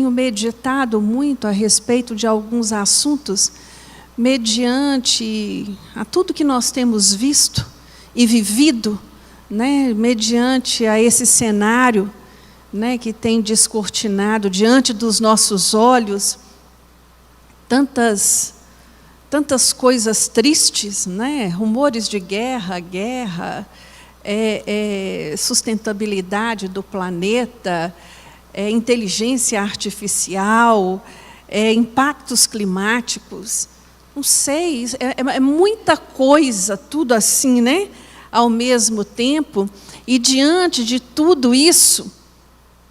tenho meditado muito a respeito de alguns assuntos, mediante a tudo que nós temos visto e vivido, né, mediante a esse cenário, né, que tem descortinado diante dos nossos olhos tantas coisas tristes, né, rumores de guerra, sustentabilidade do planeta, inteligência artificial, impactos climáticos, não sei, é muita coisa, tudo assim, né, ao mesmo tempo. E diante de tudo isso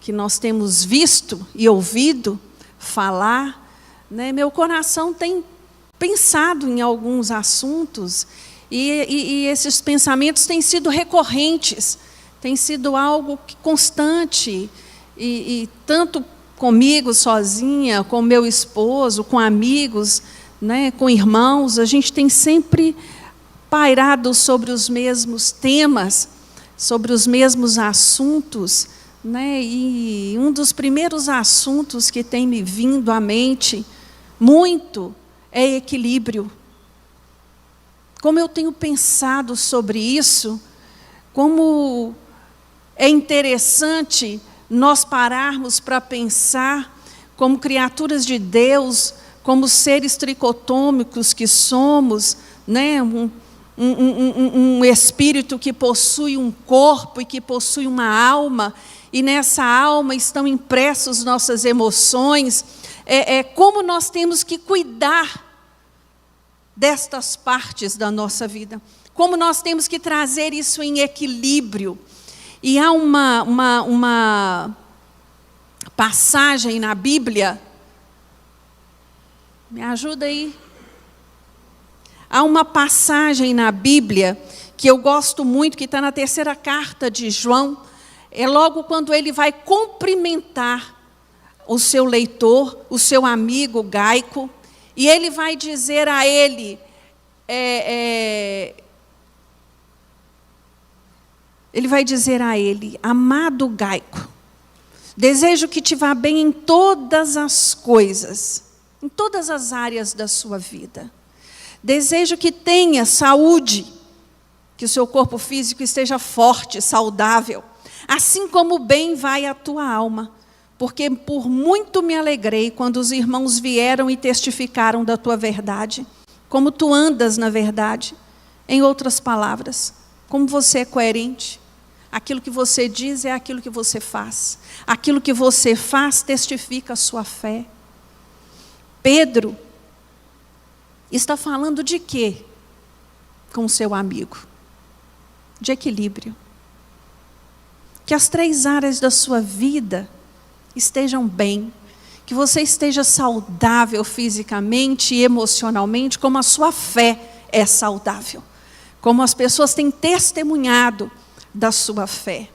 que nós temos visto e ouvido falar, né, meu coração tem pensado em alguns assuntos, e esses pensamentos têm sido recorrentes, tem sido algo constante, e tanto comigo sozinha, com meu esposo, com amigos, né, com irmãos, a gente tem sempre pairado sobre os mesmos temas, sobre os mesmos assuntos, né, e um dos primeiros assuntos que tem me vindo à mente muito é equilíbrio. Como eu tenho pensado sobre isso, como é interessante nós pararmos para pensar como criaturas de Deus, como seres tricotômicos que somos, né? Um espírito que possui um corpo e que possui uma alma, e nessa alma estão impressos nossas emoções, como nós temos que cuidar destas partes da nossa vida, como nós temos que trazer isso em equilíbrio. E há uma passagem na Bíblia, me ajuda aí? Há uma passagem na Bíblia que eu gosto muito, que está na 3ª carta de João, é logo quando ele vai cumprimentar o seu leitor, o seu amigo Gaico, e ele vai dizer a ele, amado Gaico, desejo que te vá bem em todas as coisas, em todas as áreas da sua vida. Desejo que tenha saúde, que o seu corpo físico esteja forte, saudável, assim como bem vai a tua alma. Porque por muito me alegrei quando os irmãos vieram e testificaram da tua verdade, como tu andas na verdade. Em outras palavras, como você é coerente. Aquilo que você diz é aquilo que você faz. Aquilo que você faz testifica a sua fé. Pedro está falando de quê com o seu amigo? De equilíbrio. Que as 3 áreas da sua vida estejam bem, que você esteja saudável fisicamente e emocionalmente, como a sua fé é saudável, como as pessoas têm testemunhado da sua fé.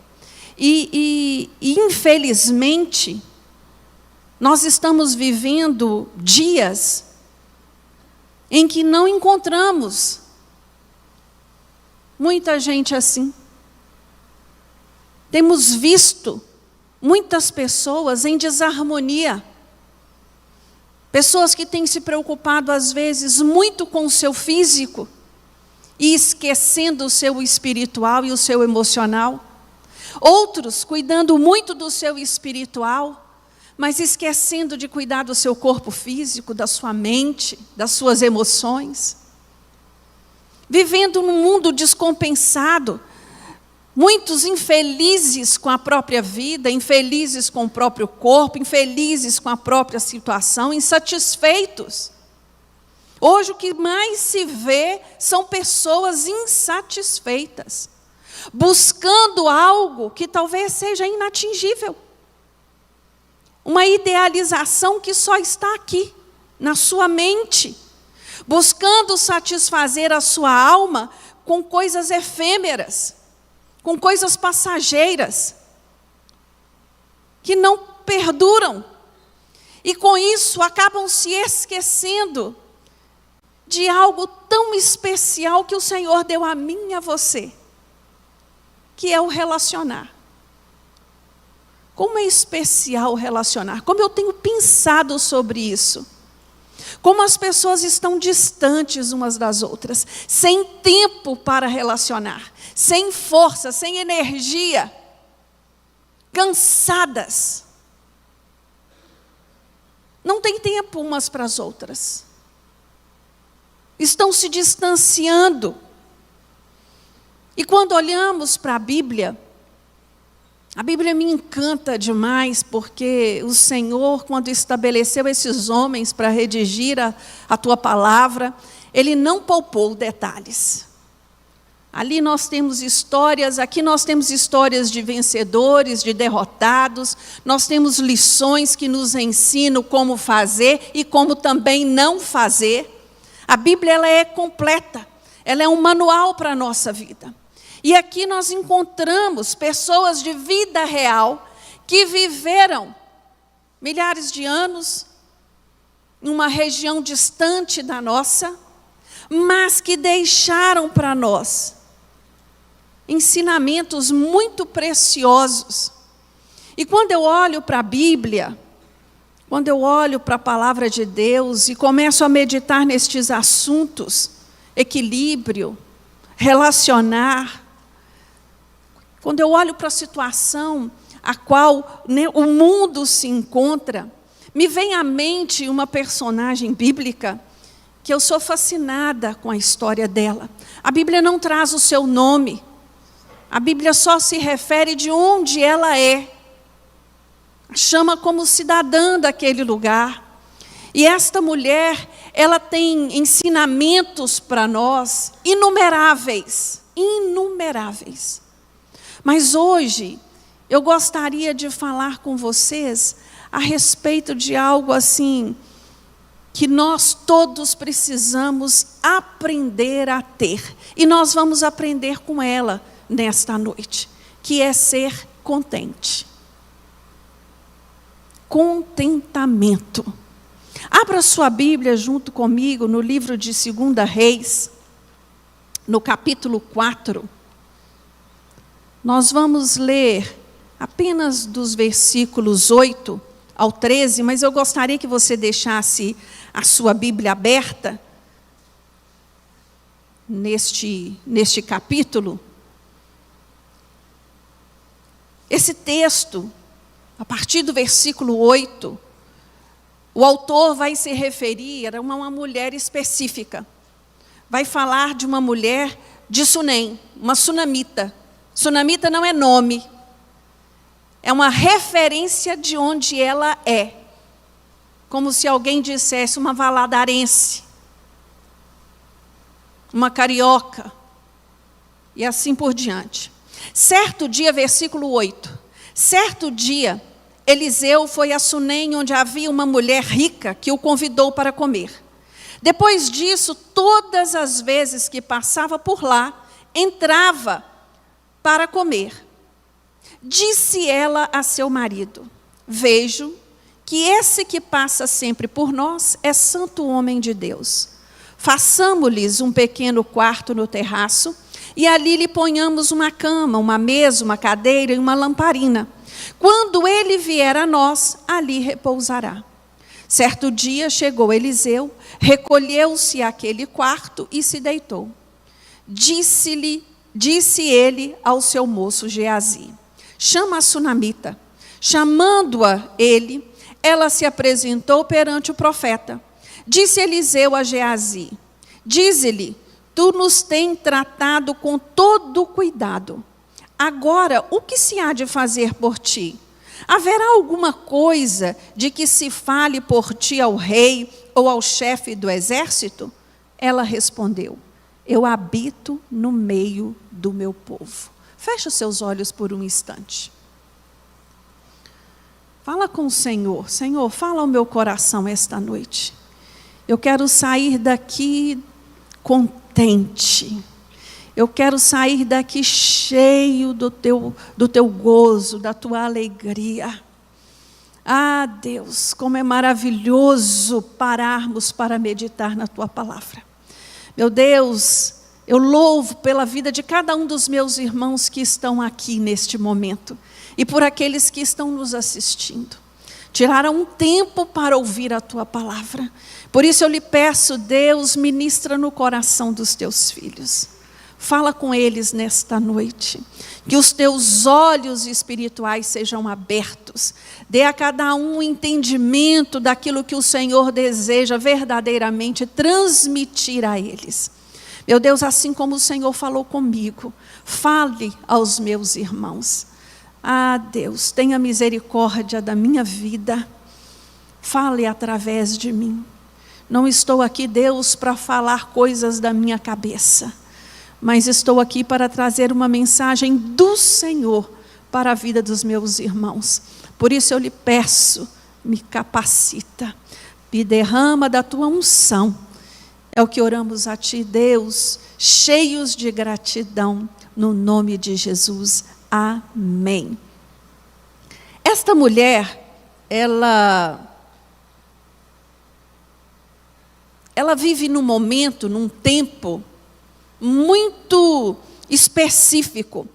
E infelizmente, nós estamos vivendo dias em que não encontramos muita gente assim. Temos visto muitas pessoas em desarmonia. Pessoas que têm se preocupado, às vezes, muito com o seu físico e esquecendo o seu espiritual e o seu emocional. Outros cuidando muito do seu espiritual, mas esquecendo de cuidar do seu corpo físico, da sua mente, das suas emoções. Vivendo num mundo descompensado, muitos infelizes com a própria vida, infelizes com o próprio corpo, infelizes com a própria situação, insatisfeitos. Hoje o que mais se vê são pessoas insatisfeitas, buscando algo que talvez seja inatingível. Uma idealização que só está aqui, na sua mente, buscando satisfazer a sua alma com coisas efêmeras, com coisas passageiras, que não perduram, e com isso acabam se esquecendo de algo tão especial que o Senhor deu a mim e a você, que é o relacionar. Como é especial relacionar, como eu tenho pensado sobre isso. Como as pessoas estão distantes umas das outras, sem tempo para relacionar, sem força, sem energia, cansadas. Não tem tempo umas para as outras. Estão se distanciando. E quando olhamos para a Bíblia me encanta demais, porque o Senhor, quando estabeleceu esses homens para redigir a tua palavra, Ele não poupou detalhes. Ali nós temos histórias, aqui nós temos histórias de vencedores, de derrotados, nós temos lições que nos ensinam como fazer e como também não fazer. A Bíblia ela é completa, ela é um manual para a nossa vida. E aqui nós encontramos pessoas de vida real que viveram milhares de anos em uma região distante da nossa, mas que deixaram para nós ensinamentos muito preciosos. E quando eu olho para a Bíblia, quando eu olho para a palavra de Deus e começo a meditar nestes assuntos, equilíbrio, relacionar, quando eu olho para a situação a qual o mundo se encontra, me vem à mente uma personagem bíblica que eu sou fascinada com a história dela. A Bíblia não traz o seu nome, a Bíblia só se refere de onde ela é. Chama como cidadã daquele lugar. E esta mulher, ela tem ensinamentos para nós inumeráveis, inumeráveis. Mas hoje, eu gostaria de falar com vocês a respeito de algo assim, que nós todos precisamos aprender a ter. E nós vamos aprender com ela nesta noite, que é ser contente. Contentamento. Abra sua Bíblia junto comigo no livro de 2 Reis, no capítulo 4. Nós vamos ler apenas dos versículos 8 ao 13, mas eu gostaria que você deixasse a sua Bíblia aberta neste capítulo. Esse texto, a partir do versículo 8, o autor vai se referir a uma mulher específica. Vai falar de uma mulher de Sunem, uma sunamita. Sunamita não é nome, é uma referência de onde ela é. Como se alguém dissesse uma valadarense, uma carioca, e assim por diante. Certo dia, versículo 8, certo dia, Eliseu foi a Sunem, onde havia uma mulher rica que o convidou para comer. Depois disso, todas as vezes que passava por lá, entrava para comer. Disse ela a seu marido: vejo que esse que passa sempre por nós é santo homem de Deus. Façamo-lhes um pequeno quarto no terraço, e ali lhe ponhamos uma cama, uma mesa, uma cadeira e uma lamparina. Quando ele vier a nós, ali repousará. Certo dia chegou Eliseu, recolheu-se àquele quarto e se deitou. Disse ele ao seu moço Geazi: chama a sunamita. Chamando-a ele, ela se apresentou perante o profeta. Disse Eliseu a Geazi: dize-lhe, tu nos tens tratado com todo cuidado. Agora, o que se há de fazer por ti? Haverá alguma coisa de que se fale por ti ao rei ou ao chefe do exército? Ela respondeu: eu habito no meio do meu povo. Feche os seus olhos por um instante. Fala com o Senhor. Senhor, fala ao meu coração esta noite. Eu quero sair daqui contente. Eu quero sair daqui cheio do teu gozo, da tua alegria. Ah, Deus, como é maravilhoso pararmos para meditar na tua palavra. Meu Deus, Eu louvo pela vida de cada um dos meus irmãos que estão aqui neste momento e por aqueles que estão nos assistindo. Tiraram um tempo para ouvir a tua palavra. Por isso eu lhe peço, Deus, ministra no coração dos teus filhos. Fala com eles nesta noite. Que os teus olhos espirituais sejam abertos. Dê a cada um o entendimento daquilo que o Senhor deseja verdadeiramente transmitir a eles. Meu Deus, assim como o Senhor falou comigo, fale aos meus irmãos. Ah, Deus, tenha misericórdia da minha vida. Fale através de mim. Não estou aqui, Deus, para falar coisas da minha cabeça, mas estou aqui para trazer uma mensagem do Senhor para a vida dos meus irmãos. Por isso eu lhe peço, me capacita, me derrama da tua unção. É o que oramos a ti, Deus, cheios de gratidão, no nome de Jesus. Amém. Esta mulher, ela vive num momento, num tempo muito específico.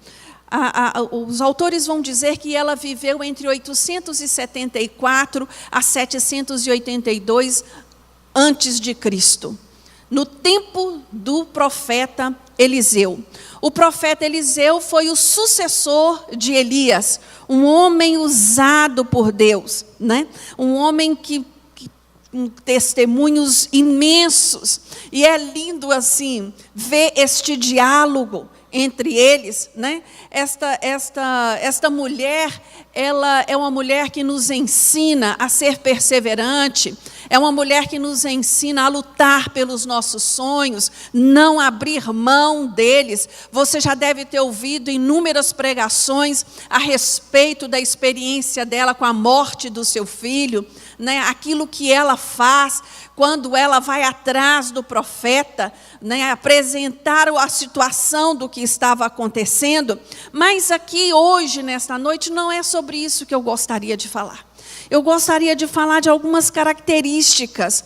Os autores vão dizer que ela viveu entre 874 a 782 antes de Cristo, no tempo do profeta Eliseu. O profeta Eliseu foi o sucessor de Elias, um homem usado por Deus, né? Um homem que testemunhos imensos, e é lindo assim ver este diálogo entre eles, né? Esta mulher, ela é uma mulher que nos ensina a ser perseverante, é uma mulher que nos ensina a lutar pelos nossos sonhos, não abrir mão deles. Você já deve ter ouvido inúmeras pregações a respeito da experiência dela com a morte do seu filho, né? Aquilo que ela faz quando ela vai atrás do profeta, né? Apresentar a situação do que estava acontecendo. Mas aqui hoje, nesta noite, não é sobre isso que eu gostaria de falar. Eu gostaria de falar de algumas características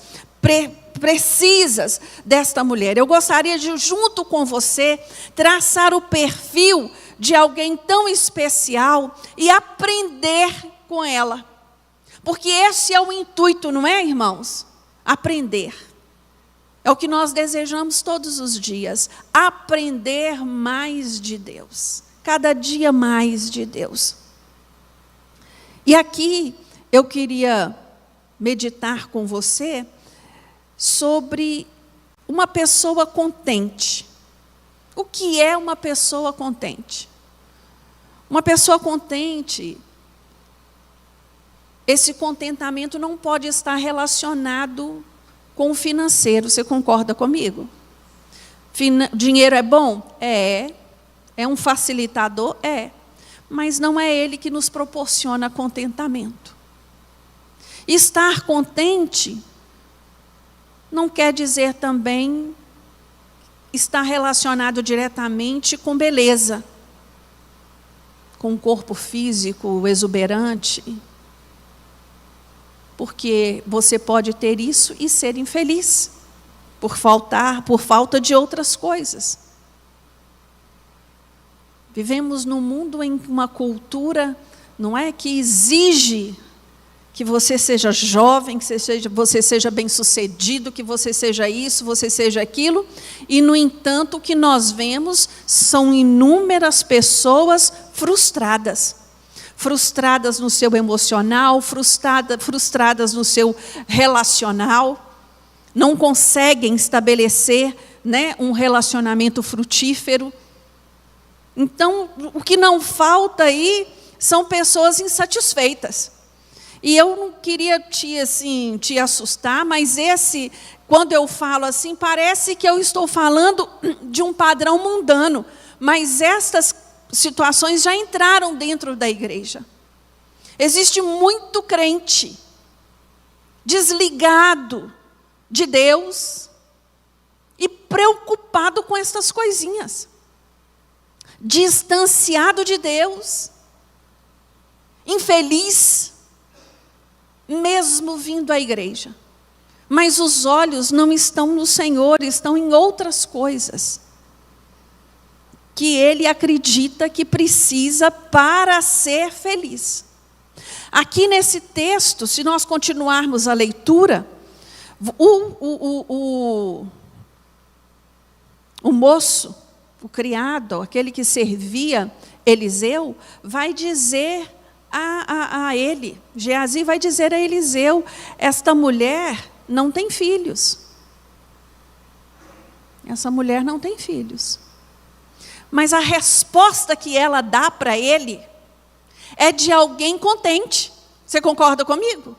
precisas desta mulher. Eu gostaria de, junto com você, traçar o perfil de alguém tão especial e aprender com ela. Porque esse é o intuito, não é, irmãos? Aprender. É o que nós desejamos todos os dias. Aprender mais de Deus. Cada dia mais de Deus. E aqui eu queria meditar com você sobre uma pessoa contente. O que é uma pessoa contente? Uma pessoa contente, esse contentamento não pode estar relacionado com o financeiro. Você concorda comigo? Dinheiro é bom? É. É um facilitador? É. Mas não é ele que nos proporciona contentamento. Estar contente não quer dizer também estar relacionado diretamente com beleza, com um corpo físico exuberante, porque você pode ter isso e ser infeliz por falta de outras coisas. Vivemos num mundo em uma cultura, não é, que exige que você seja jovem, que você seja bem-sucedido, que você seja isso, você seja aquilo, e, no entanto, o que nós vemos são inúmeras pessoas frustradas. Frustradas no seu emocional, frustradas no seu relacional, não conseguem estabelecer, né, um relacionamento frutífero. Então, o que não falta aí são pessoas insatisfeitas. E eu não queria te assustar, mas quando eu falo assim, parece que eu estou falando de um padrão mundano, mas estas situações já entraram dentro da igreja. Existe muito crente desligado de Deus e preocupado com essas coisinhas, distanciado de Deus, infeliz, mesmo vindo à igreja. Mas os olhos não estão no Senhor, estão em outras coisas. que ele acredita que precisa para ser feliz. Aqui nesse texto, se nós continuarmos a leitura, o moço, o criado, aquele que servia Eliseu, vai dizer a ele, Geazi vai dizer a Eliseu, esta mulher não tem filhos. Essa mulher não tem filhos. Mas a resposta que ela dá para ele é de alguém contente. Você concorda comigo?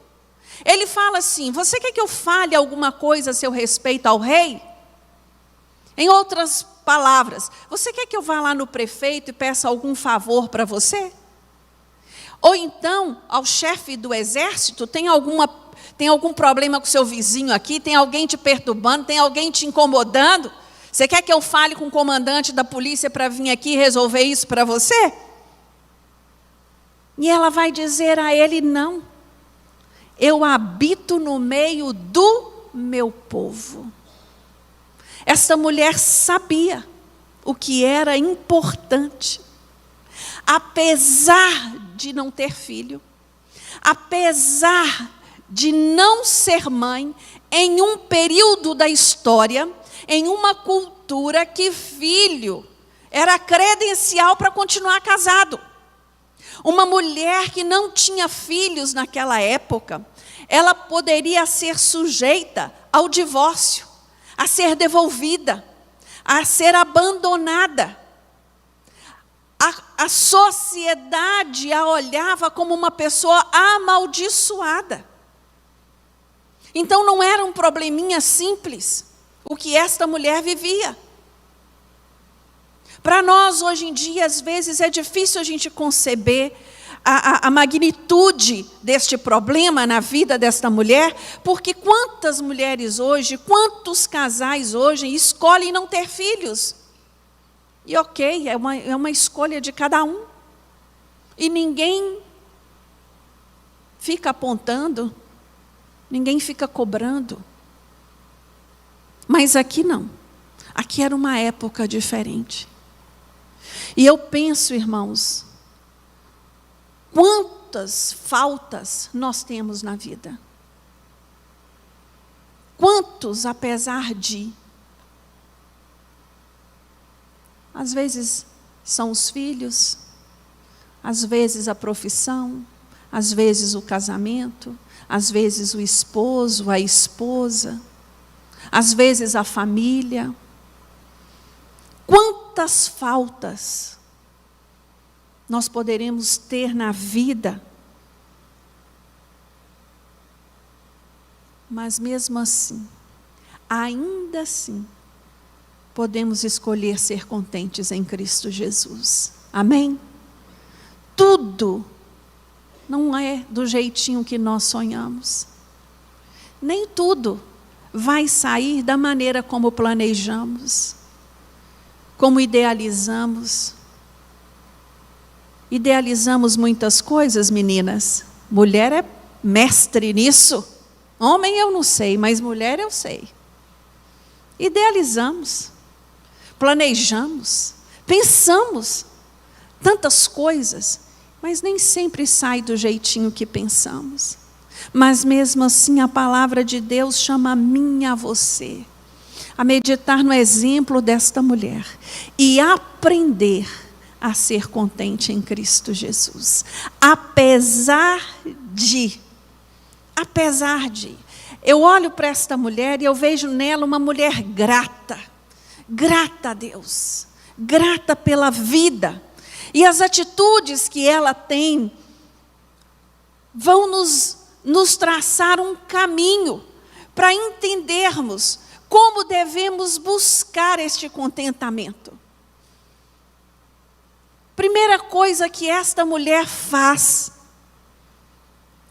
Ele fala assim, você quer que eu fale alguma coisa a seu respeito ao rei? Em outras palavras, você quer que eu vá lá no prefeito e peça algum favor para você? Ou então, ao chefe do exército, tem algum problema com seu vizinho aqui? Tem alguém te perturbando? Tem alguém te incomodando? Você quer que eu fale com o comandante da polícia para vir aqui resolver isso para você? E ela vai dizer a ele, não. Eu habito no meio do meu povo. Essa mulher sabia o que era importante. Apesar de não ter filho, apesar de não ser mãe, em um período da história, em uma cultura que filho era credencial para continuar casado. Uma mulher que não tinha filhos naquela época, ela poderia ser sujeita ao divórcio, a ser devolvida, a ser abandonada. A sociedade a olhava como uma pessoa amaldiçoada. Então não era um probleminha simples o que esta mulher vivia. Para nós, hoje em dia, às vezes é difícil a gente conceber a magnitude deste problema na vida desta mulher, porque quantas mulheres hoje, quantos casais hoje escolhem não ter filhos? E ok, é uma escolha de cada um. E ninguém fica apontando, ninguém fica cobrando. Mas aqui não. Aqui era uma época diferente. E eu penso, irmãos, quantas faltas nós temos na vida. Quantos, apesar de... Às vezes são os filhos, às vezes a profissão, às vezes o casamento, às vezes o esposo, a esposa, às vezes a família. Quantas faltas nós poderemos ter na vida, mas mesmo assim, ainda assim, podemos escolher ser contentes em Cristo Jesus. Amém? Tudo não é do jeitinho que nós sonhamos. Nem tudo vai sair da maneira como planejamos, como idealizamos. Idealizamos muitas coisas, meninas. Mulher é mestre nisso. Homem eu não sei, mas mulher eu sei. Idealizamos. Planejamos, pensamos tantas coisas, mas nem sempre sai do jeitinho que pensamos. Mas mesmo assim a palavra de Deus chama a mim e a você a meditar no exemplo desta mulher e aprender a ser contente em Cristo Jesus. Apesar de, eu olho para esta mulher e eu vejo nela uma mulher grata. Grata a Deus, grata pela vida. E as atitudes que ela tem vão nos traçar um caminho para entendermos como devemos buscar este contentamento. Primeira coisa que esta mulher faz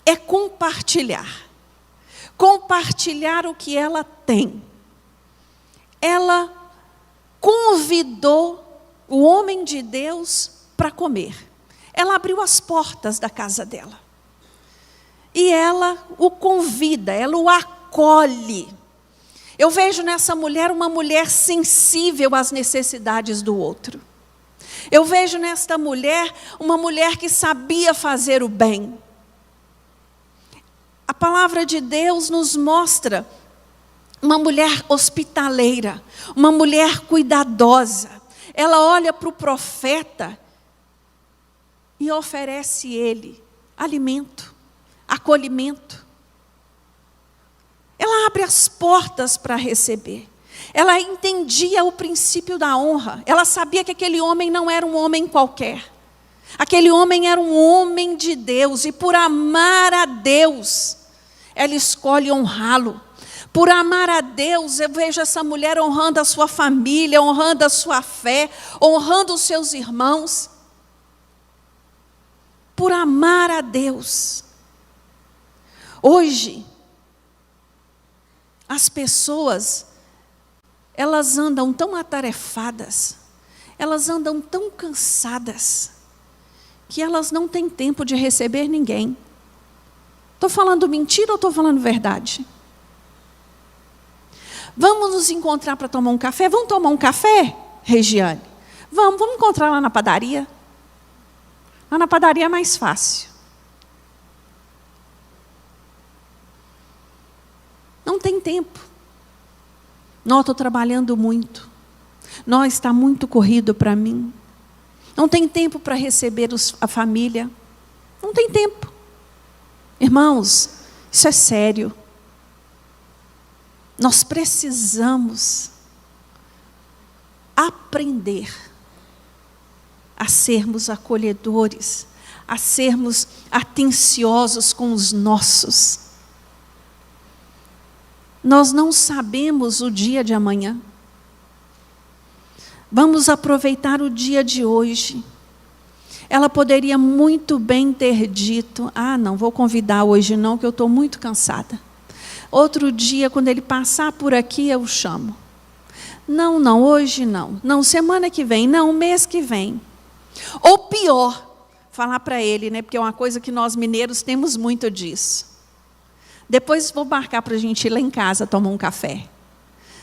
é compartilhar. Compartilhar o que ela tem. Ela convidou o homem de Deus para comer. Ela abriu as portas da casa dela. E ela o convida, ela o acolhe. Eu vejo nessa mulher uma mulher sensível às necessidades do outro. Eu vejo nesta mulher uma mulher que sabia fazer o bem. A palavra de Deus nos mostra uma mulher hospitaleira, uma mulher cuidadosa. Ela olha para o profeta e oferece ele alimento, acolhimento. Ela abre as portas para receber. Ela entendia o princípio da honra. Ela sabia que aquele homem não era um homem qualquer. Aquele homem era um homem de Deus. E por amar a Deus, ela escolhe honrá-lo. Por amar a Deus, eu vejo essa mulher honrando a sua família, honrando a sua fé, honrando os seus irmãos. Por amar a Deus. Hoje, as pessoas, elas andam tão atarefadas, elas andam tão cansadas, que elas não têm tempo de receber ninguém. Estou falando mentira ou estou falando verdade? Vamos nos encontrar para tomar um café? Vamos tomar um café, Regiane? Vamos encontrar lá na padaria. Lá na padaria é mais fácil. Não tem tempo. Não, estou trabalhando muito. Não, está muito corrido para mim. Não tem tempo para receber a família. Não tem tempo. Irmãos, isso é sério. Nós precisamos aprender a sermos acolhedores, a sermos atenciosos com os nossos. Nós não sabemos o dia de amanhã. Vamos aproveitar o dia de hoje. Ela poderia muito bem ter dito: não vou convidar hoje não, que eu estou muito cansada. Outro dia, quando ele passar por aqui, eu o chamo. Não, hoje não. Não, semana que vem. Não, mês que vem. Ou pior, falar para ele, né? Porque é uma coisa que nós mineiros temos muito disso. Depois vou marcar para a gente ir lá em casa tomar um café.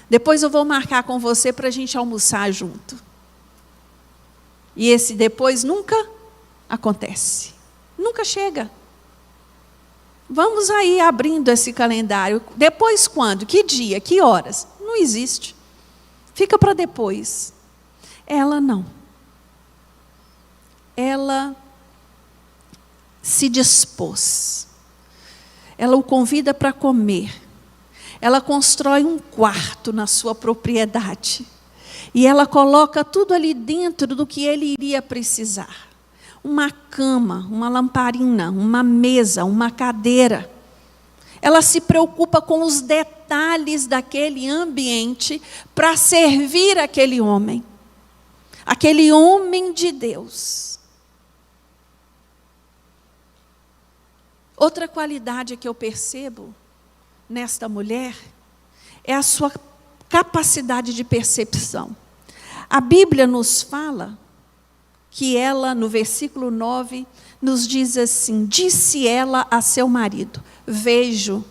Depois eu vou marcar com você para a gente almoçar junto. E esse depois nunca acontece. Nunca chega. Vamos aí abrindo esse calendário. Depois quando? Que dia? Que horas? Não existe. Fica para depois. Ela não. Ela se dispôs. Ela o convida para comer. Ela constrói um quarto na sua propriedade. E ela coloca tudo ali dentro do que ele iria precisar. Uma cama, uma lamparina, uma mesa, uma cadeira. Ela se preocupa com os detalhes daquele ambiente para servir aquele homem de Deus. Outra qualidade que eu percebo nesta mulher é a sua capacidade de percepção. A Bíblia nos fala que ela, no versículo 9, nos diz assim: disse ela a seu marido: vejo.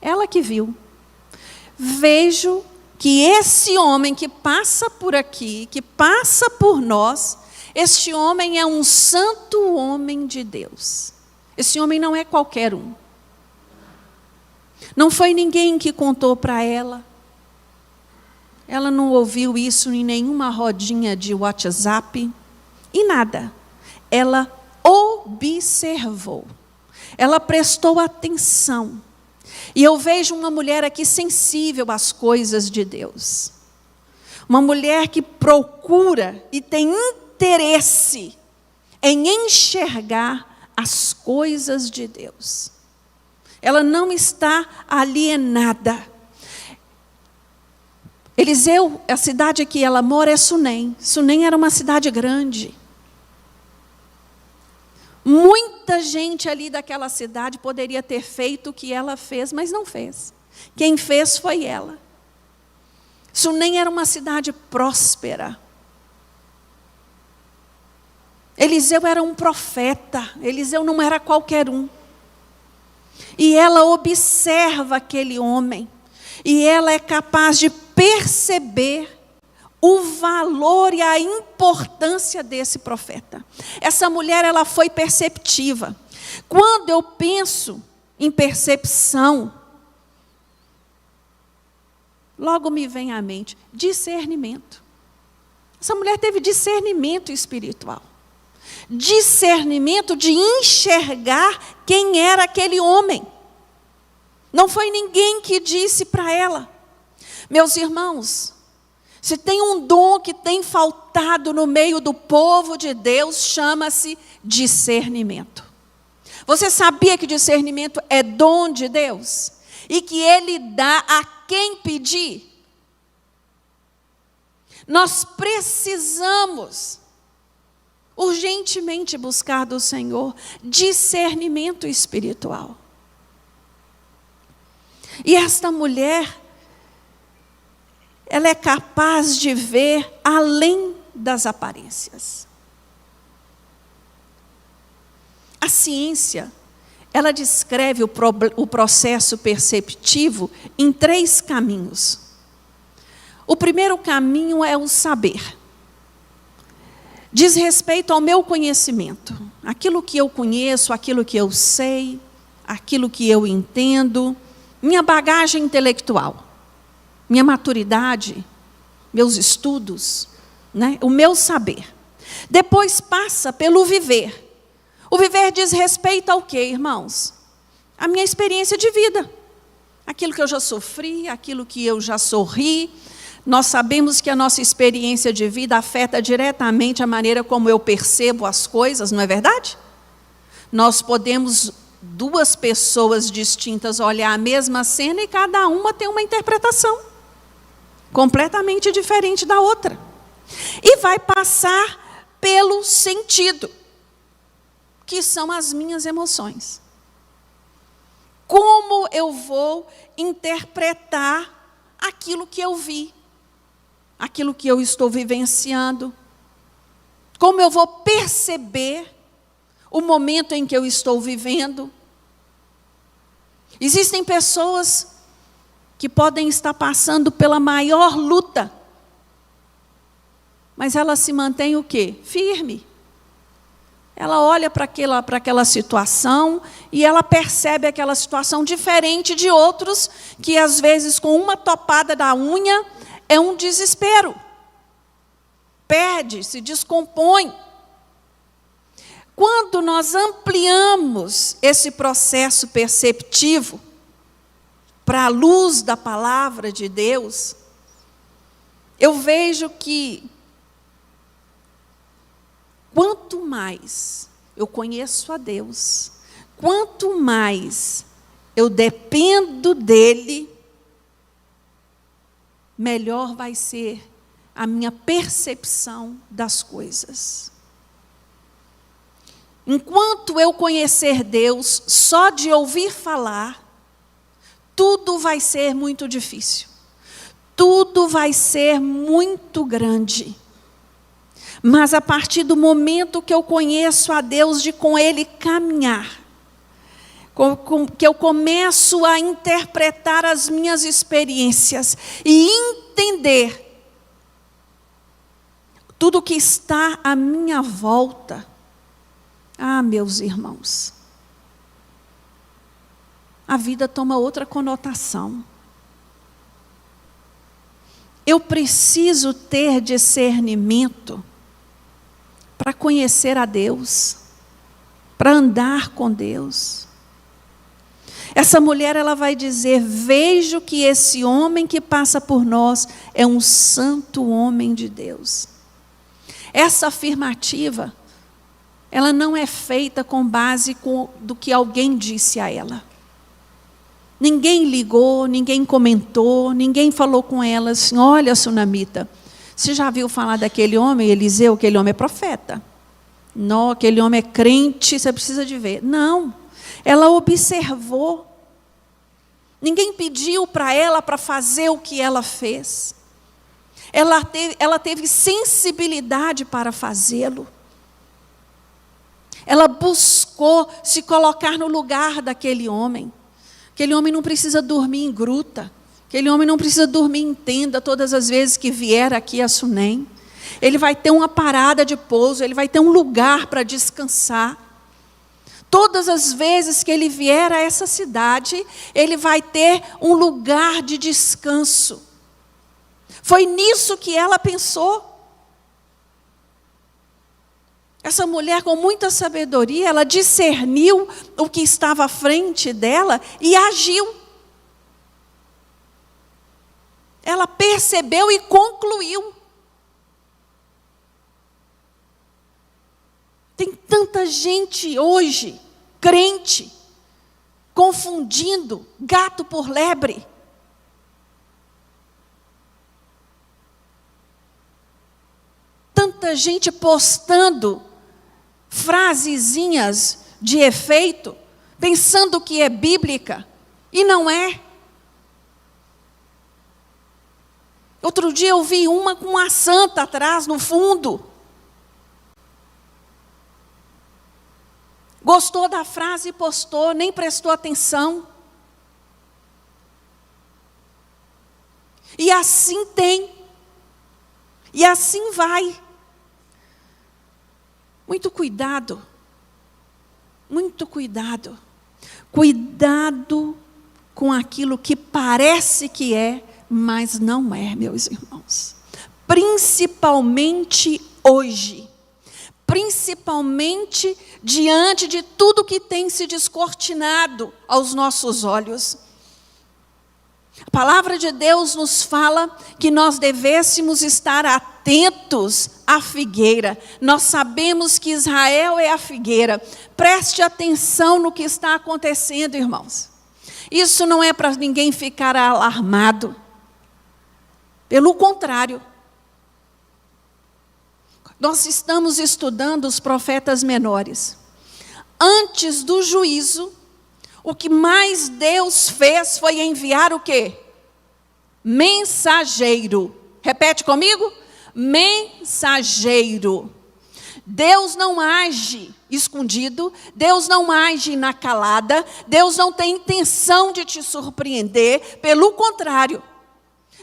Ela que viu. Vejo que esse homem que passa por aqui, que passa por nós, este homem é um santo homem de Deus. Esse homem não é qualquer um. Não foi ninguém que contou para ela. Ela não ouviu isso em nenhuma rodinha de WhatsApp. E nada. Ela observou. Ela prestou atenção. E eu vejo uma mulher aqui sensível às coisas de Deus. Uma mulher que procura e tem interesse em enxergar as coisas de Deus. Ela não está alienada. Eliseu, a cidade que ela mora é Sunem. Sunem era uma cidade grande. Muita gente ali daquela cidade poderia ter feito o que ela fez, mas não fez. Quem fez foi ela. Sunem era uma cidade próspera. Eliseu era um profeta. Eliseu não era qualquer um. E ela observa aquele homem. E ela é capaz de perceber o valor e a importância desse profeta. Essa mulher, ela foi perceptiva. Quando eu penso em percepção, logo me vem à mente discernimento. Essa mulher teve discernimento espiritual. Discernimento de enxergar quem era aquele homem. Não foi ninguém que disse para ela. Meus irmãos, se tem um dom que tem faltado no meio do povo de Deus, chama-se discernimento. Você sabia que discernimento é dom de Deus? E que Ele dá a quem pedir? Nós precisamos urgentemente buscar do Senhor discernimento espiritual. E esta mulher, ela é capaz de ver além das aparências. A ciência, ela descreve o processo perceptivo em 3 caminhos. O primeiro caminho é o saber. Diz respeito ao meu conhecimento. Aquilo que eu conheço, aquilo que eu sei, aquilo que eu entendo, minha bagagem intelectual, minha maturidade, meus estudos, né? O meu saber. Depois passa pelo viver. O viver diz respeito ao quê, irmãos? A minha experiência de vida. Aquilo que eu já sofri, aquilo que eu já sorri. Nós sabemos que a nossa experiência de vida afeta diretamente a maneira como eu percebo as coisas, não é verdade? Nós podemos, 2 pessoas distintas, olhar a mesma cena e cada uma tem uma interpretação completamente diferente da outra. E vai passar pelo sentido, que são as minhas emoções. Como eu vou interpretar aquilo que eu vi, aquilo que eu estou vivenciando? Como eu vou perceber o momento em que eu estou vivendo? Existem pessoas que podem estar passando pela maior luta, mas ela se mantém o quê? Firme. Ela olha para aquela situação e ela percebe aquela situação diferente de outros que, às vezes, com uma topada da unha, é um desespero. Perde, se descompõe. Quando nós ampliamos esse processo perceptivo para a luz da palavra de Deus, eu vejo que quanto mais eu conheço a Deus, quanto mais eu dependo dEle, melhor vai ser a minha percepção das coisas. Enquanto eu conhecer Deus só de ouvir falar, tudo vai ser muito difícil. Tudo vai ser muito grande. Mas a partir do momento que eu conheço a Deus, de com Ele caminhar, que eu começo a interpretar as minhas experiências e entender tudo que está à minha volta. Ah, meus irmãos, a vida toma outra conotação. Eu preciso ter discernimento para conhecer a Deus, para andar com Deus. Essa mulher, ela vai dizer: vejo que esse homem que passa por nós é um santo homem de Deus. Essa afirmativa, ela não é feita com base do que alguém disse a ela. Ninguém ligou, ninguém comentou, ninguém falou com ela assim: olha, sunamita, você já viu falar daquele homem, Eliseu? Aquele homem é profeta. Não, aquele homem é crente, você precisa de ver. Não, ela observou. Ninguém pediu para ela para fazer o que ela fez. Ela teve sensibilidade para fazê-lo. Ela buscou se colocar no lugar daquele homem. Aquele homem não precisa dormir em gruta. Aquele homem não precisa dormir em tenda todas as vezes que vier aqui a Sunem. Ele vai ter uma parada de pouso, ele vai ter um lugar para descansar. Todas as vezes que ele vier a essa cidade, ele vai ter um lugar de descanso. Foi nisso que ela pensou. Essa mulher, com muita sabedoria, ela discerniu o que estava à frente dela e agiu. Ela percebeu e concluiu. Tem tanta gente hoje, crente, confundindo gato por lebre. Tanta gente postando frasezinhas de efeito, pensando que é bíblica, e não é. Outro dia eu vi uma com uma santa atrás, no fundo. Gostou da frase e postou, nem prestou atenção. E assim tem. E assim vai. Muito cuidado. Muito cuidado. Cuidado com aquilo que parece que é, mas não é, meus irmãos. Principalmente hoje. Principalmente diante de tudo que tem se descortinado aos nossos olhos. A palavra de Deus nos fala que nós devêssemos estar atentos à figueira. Nós sabemos que Israel é a figueira. Preste atenção no que está acontecendo, irmãos. Isso não é para ninguém ficar alarmado. Pelo contrário. Nós estamos estudando os profetas menores. Antes do juízo, o que mais Deus fez foi enviar o quê? Mensageiro. Repete comigo? Mensageiro. Deus não age escondido, Deus não age na calada, Deus não tem intenção de te surpreender, pelo contrário.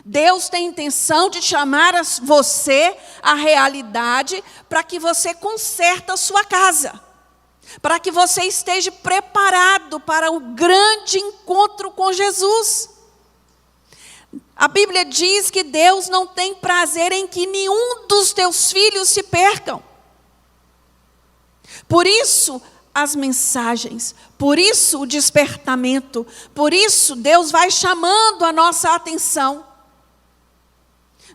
Deus tem intenção de chamar você à realidade para que você conserte a sua casa. Para que você esteja preparado para o grande encontro com Jesus. A Bíblia diz que Deus não tem prazer em que nenhum dos teus filhos se percam. Por isso, as mensagens, por isso o despertamento, por isso Deus vai chamando a nossa atenção.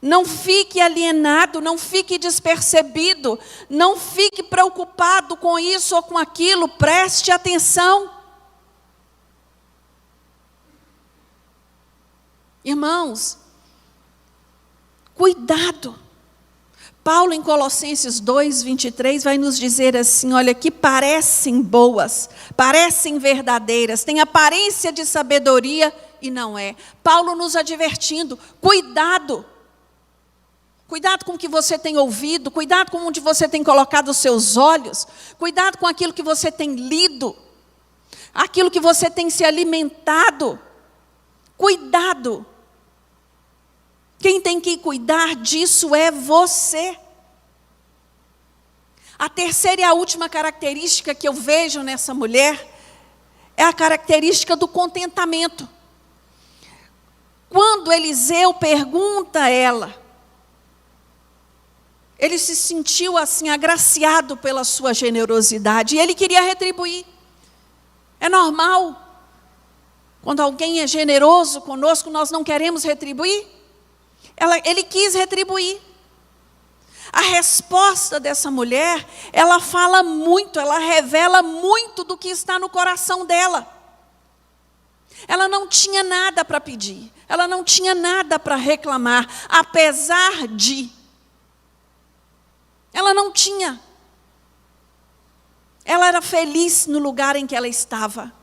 Não fique alienado, não fique despercebido, não fique preocupado com isso ou com aquilo, preste atenção. Irmãos, cuidado. Paulo em Colossenses 2:23 vai nos dizer assim, olha, que parecem boas, parecem verdadeiras, têm aparência de sabedoria e não é. Paulo nos advertindo, cuidado. Cuidado com o que você tem ouvido, cuidado com onde você tem colocado os seus olhos, cuidado com aquilo que você tem lido, aquilo que você tem se alimentado. Cuidado. Quem tem que cuidar disso é você. A terceira e a última característica que eu vejo nessa mulher é a característica do contentamento. Quando Eliseu pergunta a ela, ele se sentiu assim agraciado pela sua generosidade e ele queria retribuir. É normal. Quando alguém é generoso conosco, nós não queremos retribuir. Ele quis retribuir. A resposta dessa mulher, ela fala muito, ela revela muito do que está no coração dela. Ela não tinha nada para pedir, ela não tinha nada para reclamar, apesar de. Ela não tinha. Ela era feliz no lugar em que ela estava.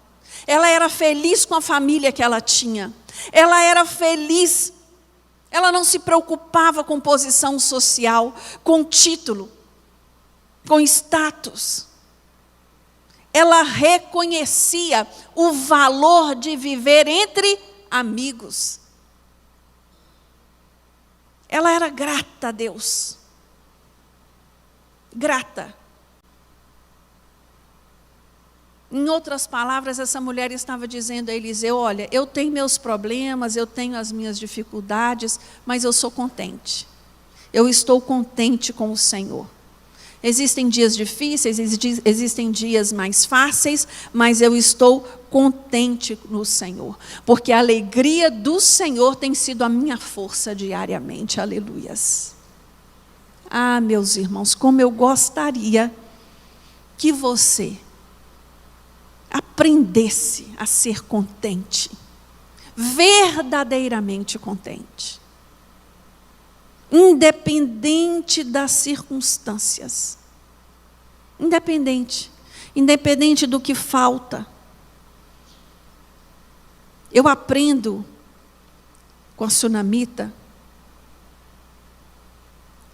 Ela era feliz com a família que ela tinha. Ela era feliz. Ela não se preocupava com posição social, com título, com status. Ela reconhecia o valor de viver entre amigos. Ela era grata a Deus. Grata. Em outras palavras, essa mulher estava dizendo a Eliseu: olha, eu tenho meus problemas, eu tenho as minhas dificuldades, mas eu sou contente. Eu estou contente com o Senhor. Existem dias difíceis, existem dias mais fáceis, mas eu estou contente no Senhor, porque a alegria do Senhor tem sido a minha força diariamente. Aleluias. Ah, meus irmãos, como eu gostaria que você aprendesse a ser contente, verdadeiramente contente, independente das circunstâncias, independente do que falta. Eu aprendo com a sunamita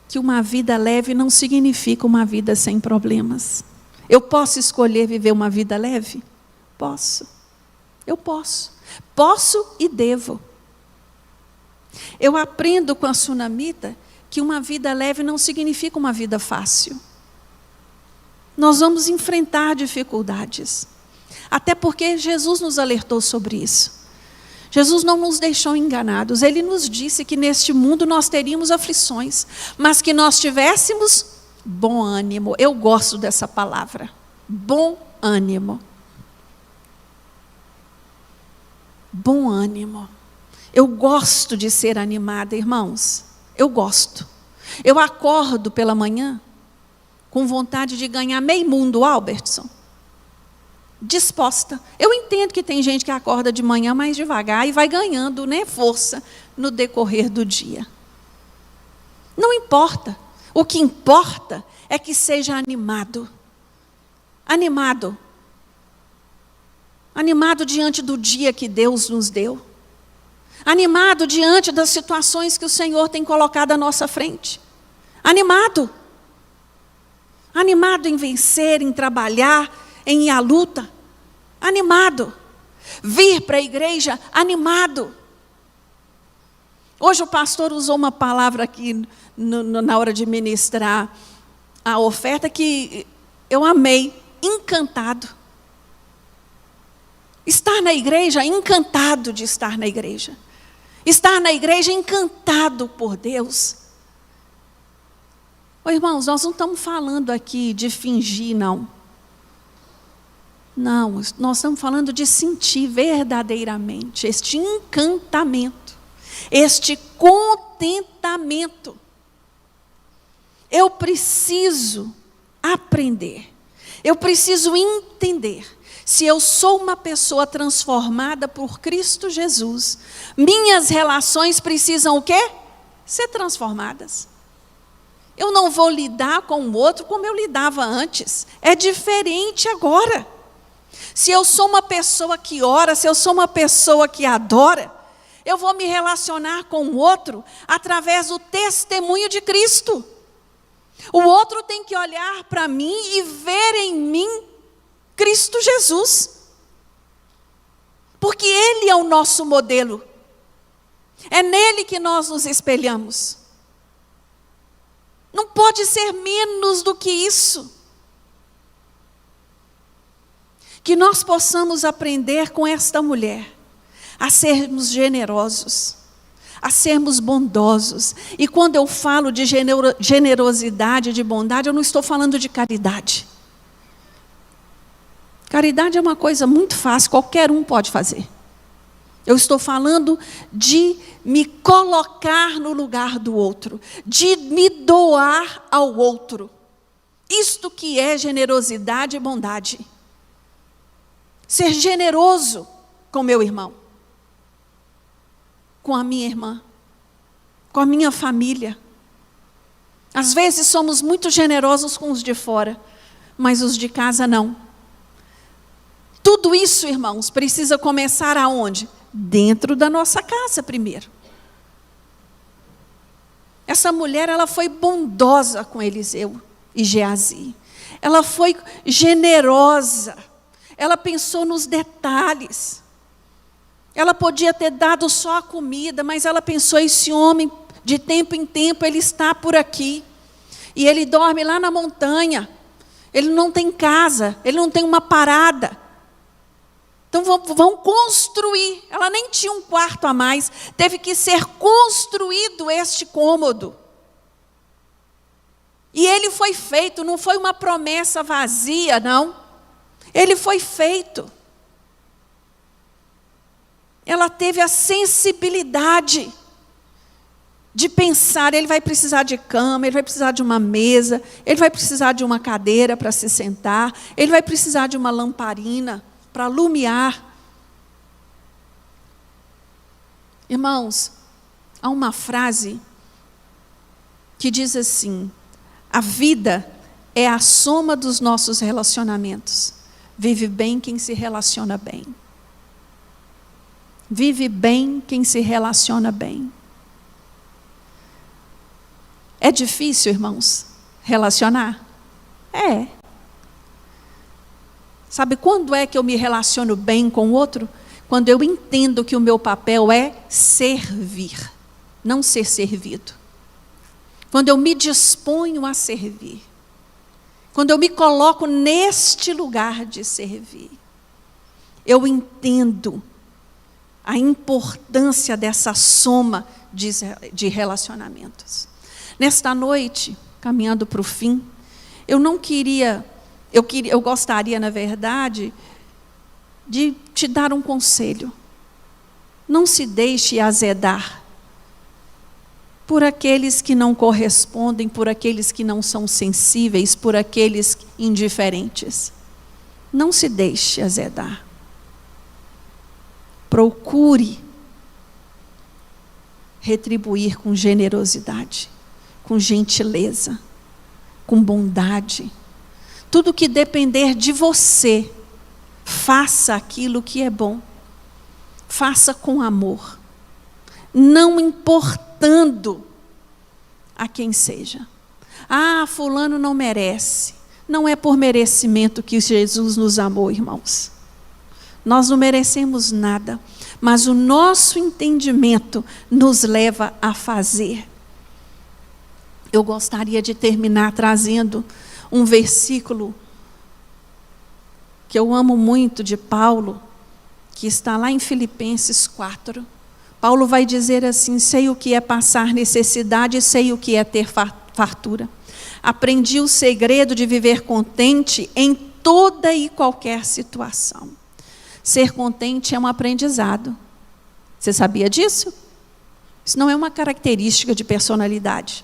que uma vida leve não significa uma vida sem problemas. Eu posso escolher viver uma vida leve? Posso. Eu posso. Posso e devo. Eu aprendo com a sunamita que uma vida leve não significa uma vida fácil. Nós vamos enfrentar dificuldades. Até porque Jesus nos alertou sobre isso. Jesus não nos deixou enganados. Ele nos disse que neste mundo nós teríamos aflições, mas que nós tivéssemos bom ânimo. Eu gosto dessa palavra. Bom ânimo. Bom ânimo. Eu gosto de ser animada, irmãos. Eu gosto. Eu acordo pela manhã com vontade de ganhar meio mundo, Albertson. Disposta. Eu entendo que tem gente que acorda de manhã mais devagar e vai ganhando, né, força no decorrer do dia. Não importa. O que importa é que seja animado. Animado. Animado diante do dia que Deus nos deu. Animado diante das situações que o Senhor tem colocado à nossa frente. Animado. Animado em vencer, em trabalhar, em ir à luta. Animado. Vir para a igreja animado. Hoje o pastor usou uma palavra aqui na hora de ministrar a oferta que eu amei. Encantado. Estar na igreja, encantado de estar na igreja. Estar na igreja encantado por Deus. Ô, irmãos, nós não estamos falando aqui de fingir, não. Não, nós estamos falando de sentir verdadeiramente este encantamento, este contentamento. Eu preciso aprender, eu preciso entender. Se eu sou uma pessoa transformada por Cristo Jesus, minhas relações precisam o quê? Ser transformadas. Eu não vou lidar com o outro como eu lidava antes. É diferente agora. Se eu sou uma pessoa que ora, se eu sou uma pessoa que adora, eu vou me relacionar com o outro através do testemunho de Cristo. O outro tem que olhar para mim e ver em mim Cristo Jesus. Porque Ele é o nosso modelo. É nele que nós nos espelhamos. Não pode ser menos do que isso. Que nós possamos aprender com esta mulher a sermos generosos, a sermos bondosos. E quando eu falo de generosidade, de bondade, eu não estou falando de caridade. Caridade é uma coisa muito fácil, qualquer um pode fazer. Eu estou falando de me colocar no lugar do outro, de me doar ao outro. Isto que é generosidade e bondade. Ser generoso com meu irmão, com a minha irmã, com a minha família. Às vezes somos muito generosos com os de fora, mas os de casa não. Tudo isso, irmãos, precisa começar aonde? Dentro da nossa casa primeiro. Essa mulher, ela foi bondosa com Eliseu e Geazi. Ela foi generosa. Ela pensou nos detalhes. Ela podia ter dado só a comida, mas ela pensou: esse homem De tempo em tempo Ele está por aqui. E Ele dorme lá na montanha. Ele não tem casa, Ele não tem uma parada. Então vão construir. Ela nem tinha um quarto a mais. Teve que ser construído este cômodo. E ele foi feito, não foi uma promessa vazia, não. Ele foi feito. Ela teve a sensibilidade de pensar, ele vai precisar de cama, ele vai precisar de uma mesa, ele vai precisar de uma cadeira para se sentar, ele vai precisar de uma lamparina para alumiar. Irmãos, há uma frase que diz assim: a vida é a soma dos nossos relacionamentos. Vive bem quem se relaciona bem. Vive bem quem se relaciona bem. É difícil, irmãos, relacionar? É. Sabe quando é que eu me relaciono bem com o outro? Quando eu entendo que o meu papel é servir, não ser servido. Quando eu me disponho a servir. Quando eu me coloco neste lugar de servir. Eu entendo a importância dessa soma de relacionamentos. Nesta noite, caminhando para o fim, eu gostaria, na verdade, de te dar um conselho. Não se deixe azedar por aqueles que não correspondem, por aqueles que não são sensíveis, por aqueles indiferentes. Não se deixe azedar. Procure retribuir com generosidade, com gentileza, com bondade. Tudo que depender de você, faça aquilo que é bom. Faça com amor. Não importando a quem seja. Ah, fulano não merece. Não é por merecimento que Jesus nos amou, irmãos. Nós não merecemos nada, mas o nosso entendimento nos leva a fazer. Eu gostaria de terminar trazendo um versículo que eu amo muito de Paulo, que está lá em Filipenses 4. Paulo vai dizer assim: sei o que é passar necessidade, sei o que é ter fartura. Aprendi o segredo de viver contente em toda e qualquer situação. Ser contente é um aprendizado. Você sabia disso? Isso não é uma característica de personalidade.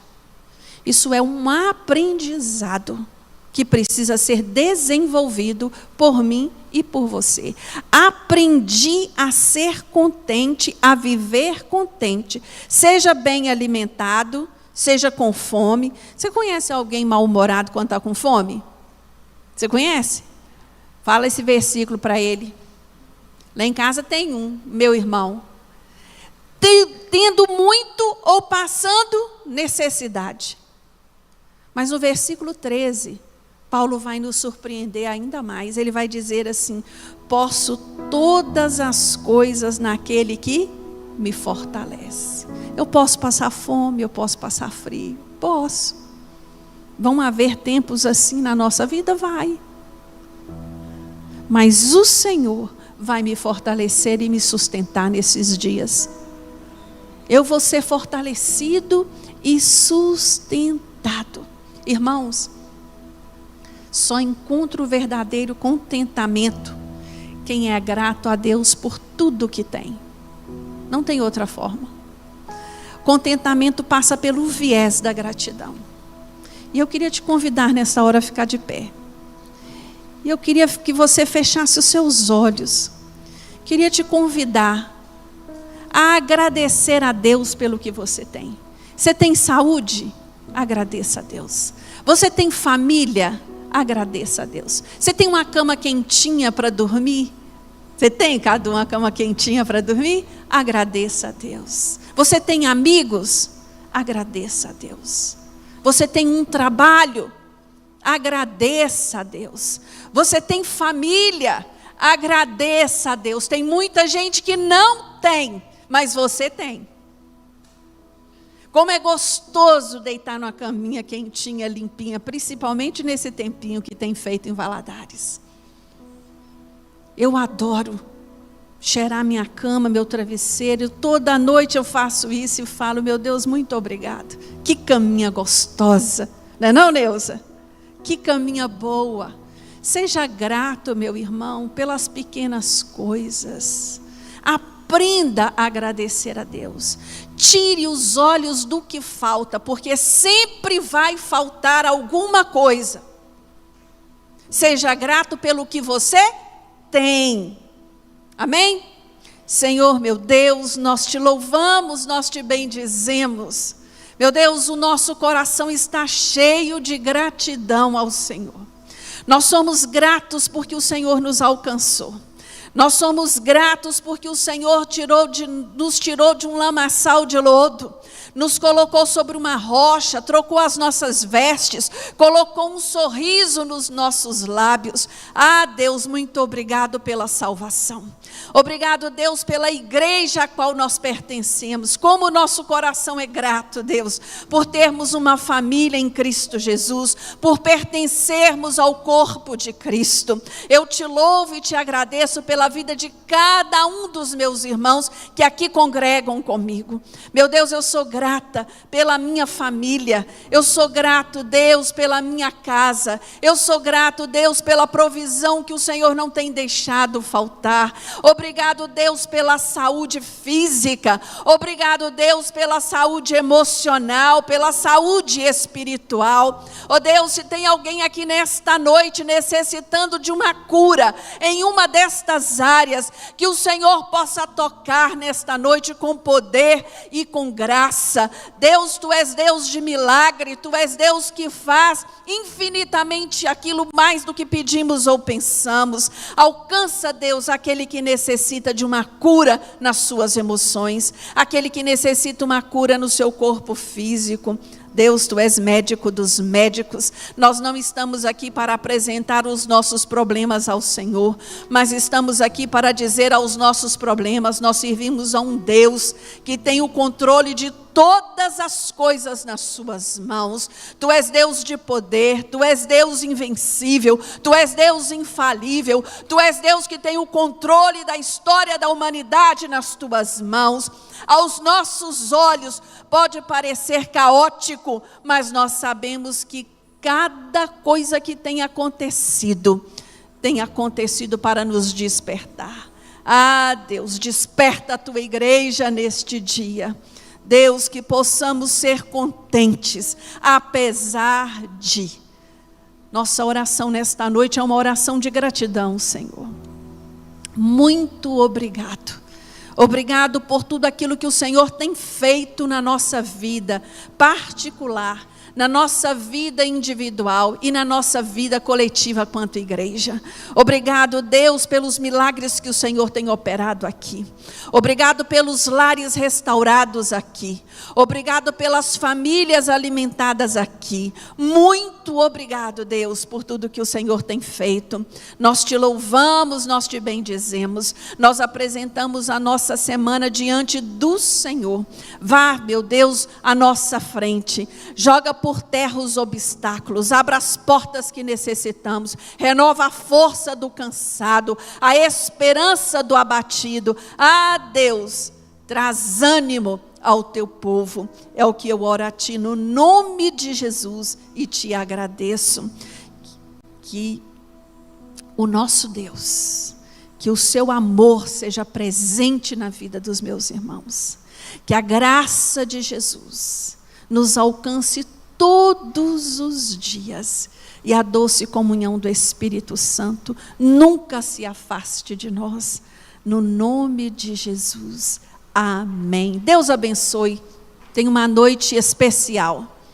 Isso é um aprendizado que precisa ser desenvolvido por mim e por você. Aprendi a ser contente, a viver contente. Seja bem alimentado, seja com fome. Você conhece alguém mal-humorado quando está com fome? Você conhece? Fala esse versículo para ele. Lá em casa tem meu irmão. Tendo muito ou passando necessidade. Mas no versículo 13, Paulo vai nos surpreender ainda mais. Ele vai dizer assim: posso todas as coisas naquele que me fortalece. Eu posso passar fome, eu posso passar frio. Posso. Vão haver tempos assim na nossa vida? Vai. Mas o Senhor vai me fortalecer e me sustentar nesses dias. Eu vou ser fortalecido e sustentado. Irmãos, só encontra o verdadeiro contentamento quem é grato a Deus por tudo que tem. Não tem outra forma. Contentamento passa pelo viés da gratidão. E eu queria te convidar nessa hora a ficar de pé. E eu queria que você fechasse os seus olhos. Queria te convidar a agradecer a Deus pelo que você tem. Você tem saúde? Agradeça a Deus. Você tem família? Agradeça a Deus. Você tem uma cama quentinha para dormir? Você tem cada uma cama quentinha para dormir? Agradeça a Deus. Você tem amigos? Agradeça a Deus. Você tem um trabalho? Agradeça a Deus. Você tem família? Agradeça a Deus. Tem muita gente que não tem, mas você tem. Como é gostoso deitar numa caminha quentinha, limpinha, principalmente nesse tempinho que tem feito em Valadares. Eu adoro cheirar minha cama, meu travesseiro. Toda noite eu faço isso e falo, meu Deus, muito obrigado. Que caminha gostosa. Não é não, Neuza? Que caminha boa. Seja grato, meu irmão, pelas pequenas coisas. Aprenda a agradecer a Deus. Tire os olhos do que falta, porque sempre vai faltar alguma coisa. Seja grato pelo que você tem. Amém? Senhor, meu Deus, nós te louvamos, nós te bendizemos. Meu Deus, o nosso coração está cheio de gratidão ao Senhor. Nós somos gratos porque o Senhor nos alcançou. Nós somos gratos porque o Senhor nos tirou de um lamaçal de lodo, nos colocou sobre uma rocha, trocou as nossas vestes, colocou um sorriso nos nossos lábios. Ah, Deus, muito obrigado pela salvação. Obrigado, Deus, pela igreja a qual nós pertencemos. Como o nosso coração é grato, Deus, por termos uma família em Cristo Jesus, por pertencermos ao corpo de Cristo. Eu te louvo e te agradeço pela vida de cada um dos meus irmãos que aqui congregam comigo. Meu Deus, eu sou grata pela minha família. Eu sou grato, Deus, pela minha casa. Eu sou grato, Deus, pela provisão que o Senhor não tem deixado faltar. Obrigado, Deus, pela saúde física. Obrigado, Deus, pela saúde emocional, pela saúde espiritual. Oh Deus, se tem alguém aqui nesta noite necessitando de uma cura em uma destas áreas, que o Senhor possa tocar nesta noite com poder e com graça. Deus, tu és Deus de milagre, tu és Deus que faz infinitamente aquilo mais do que pedimos ou pensamos. Alcança, Deus, aquele que necessita de uma cura nas suas emoções, aquele que necessita uma cura no seu corpo físico. Deus, tu és médico dos médicos. Nós não estamos aqui para apresentar os nossos problemas ao Senhor, mas estamos aqui para dizer aos nossos problemas, nós servimos a um Deus que tem o controle de todas as coisas nas suas mãos. Tu és Deus de poder, tu és Deus invencível, tu és Deus infalível, tu és Deus que tem o controle da história da humanidade nas tuas mãos. Aos nossos olhos pode parecer caótico, mas nós sabemos que cada coisa que tem acontecido para nos despertar. Ah, Deus, desperta a tua igreja neste dia. Deus, que possamos ser contentes, apesar de. Nossa oração nesta noite é uma oração de gratidão, Senhor. Muito obrigado. Obrigado por tudo aquilo que o Senhor tem feito na nossa vida particular, na nossa vida individual e na nossa vida coletiva quanto igreja. Obrigado, Deus, pelos milagres que o Senhor tem operado aqui. Obrigado pelos lares restaurados aqui. Obrigado pelas famílias alimentadas aqui. Muito obrigado, Deus, por tudo que o Senhor tem feito. Nós te louvamos, nós te bendizemos. Nós apresentamos a nossa semana diante do Senhor. Vá, meu Deus, à nossa frente. Joga por terra os obstáculos, abra as portas que necessitamos, renova a força do cansado, a esperança do abatido. Ah, Deus, traz ânimo ao teu povo. É o que eu oro a ti no nome de Jesus e te agradeço. Que o nosso Deus, que o seu amor seja presente na vida dos meus irmãos, que a graça de Jesus nos alcance todos os dias, e a doce comunhão do Espírito Santo nunca se afaste de nós, no nome de Jesus, amém. Deus abençoe, tenha uma noite especial.